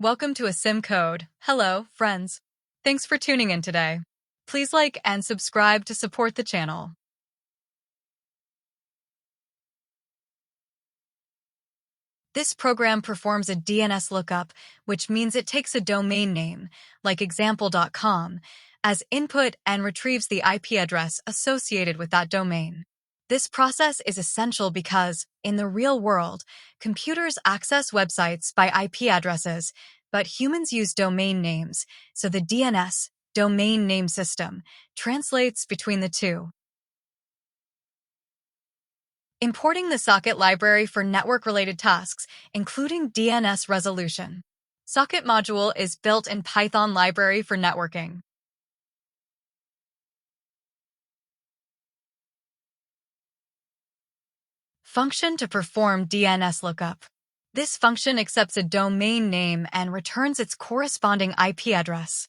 Welcome to a SIM code. Hello, friends. Thanks for tuning in today. Please like and subscribe to support the channel. This program performs a DNS lookup, which means it takes a domain name, like example.com, as input and retrieves the IP address associated with that domain. This process is essential because, in the real world, computers access websites by IP addresses, but humans use domain names, so the DNS, domain name system, translates between the two. Importing the socket library for network-related tasks, including DNS resolution. Socket module is built in Python library for networking. Function to perform DNS lookup. This function accepts a domain name and returns its corresponding IP address.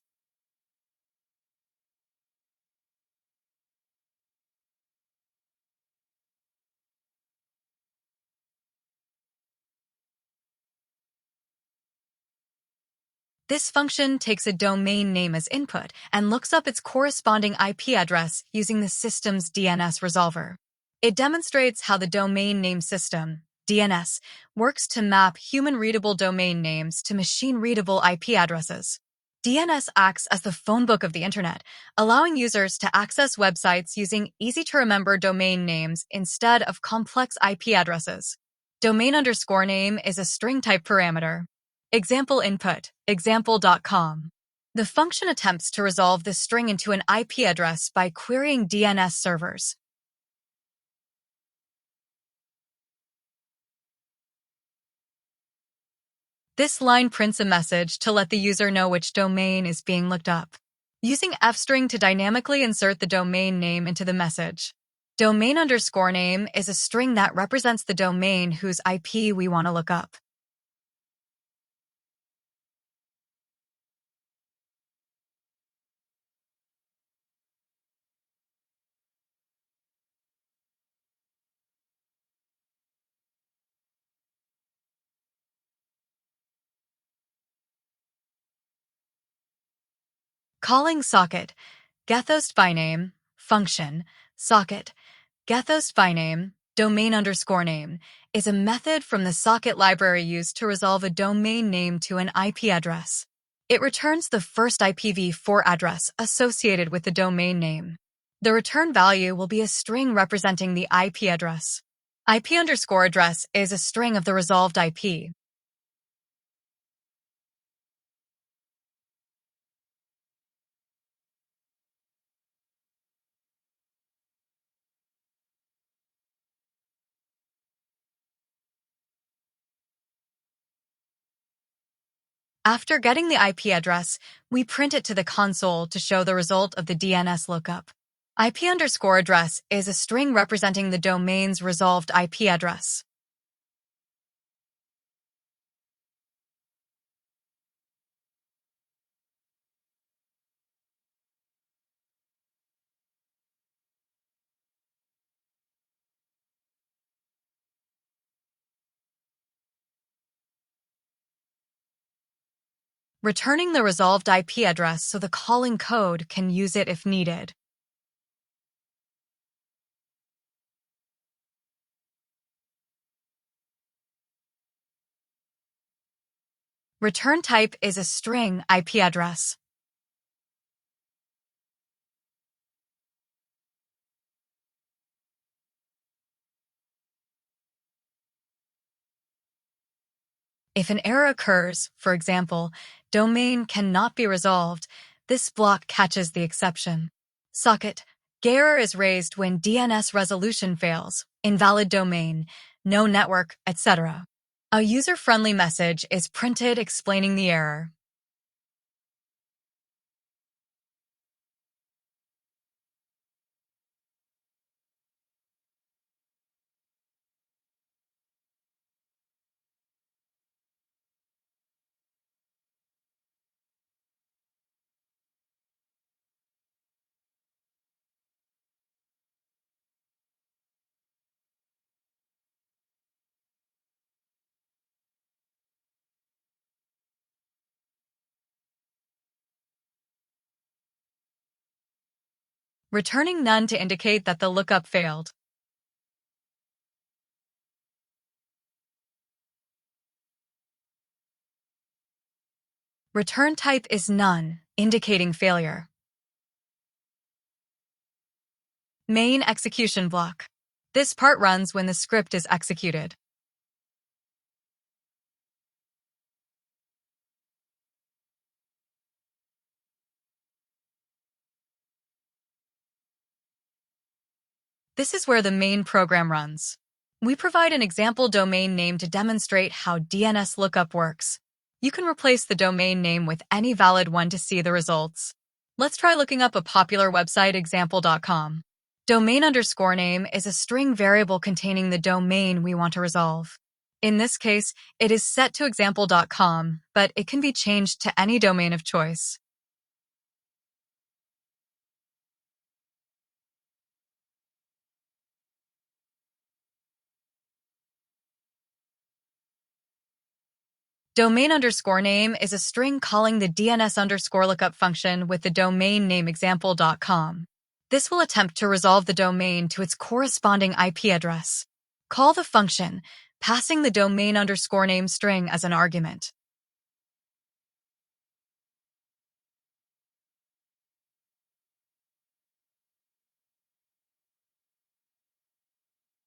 This function takes a domain name as input and looks up its corresponding IP address using the system's DNS resolver. It demonstrates how the domain name system, DNS, works to map human-readable domain names to machine-readable IP addresses. DNS acts as the phone book of the internet, allowing users to access websites using easy-to-remember domain names instead of complex IP addresses. Domain_name is a string-type parameter. Example input, example.com. The function attempts to resolve this string into an IP address by querying DNS servers. This line prints a message to let the user know which domain is being looked up. Using fstring to dynamically insert the domain name into the message. Domain_name is a string that represents the domain whose IP we want to look up. Calling socket, getHost by name, function, socket, getHost by name, domain_name, is a method from the socket library used to resolve a domain name to an IP address. It returns the first IPv4 address associated with the domain name. The return value will be a string representing the IP address. IP_address is a string of the resolved IP. After getting the IP address, we print it to the console to show the result of the DNS lookup. IP_address is a string representing the domain's resolved IP address. Returning the resolved IP address so the calling code can use it if needed. Return type is a string IP address. If an error occurs, for example, domain cannot be resolved, this block catches the exception. Socket, error is raised when DNS resolution fails, invalid domain, no network, etc. A user-friendly message is printed explaining the error. returning none to indicate that the lookup failed. Return type is none, indicating failure. Main execution block. This part runs when the script is executed. This is where the main program runs. We provide an example domain name to demonstrate how DNS lookup works. You can replace the domain name with any valid one to see the results. Let's try looking up a popular website, example.com. Domain_name is a string variable containing the domain we want to resolve. In this case, it is set to example.com, but it can be changed to any domain of choice. Domain_name is a string calling the DNS_lookup function with the domain name example.com. This will attempt to resolve the domain to its corresponding IP address. Call the function, passing the domain_name string as an argument.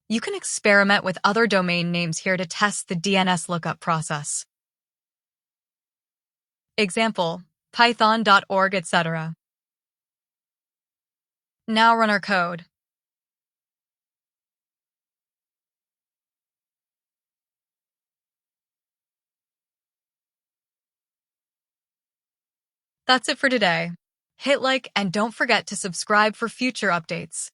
You can experiment with other domain names here to test the DNS lookup process. Example, python.org, etc. Now run our code. That's it for today. Hit like and don't forget to subscribe for future updates.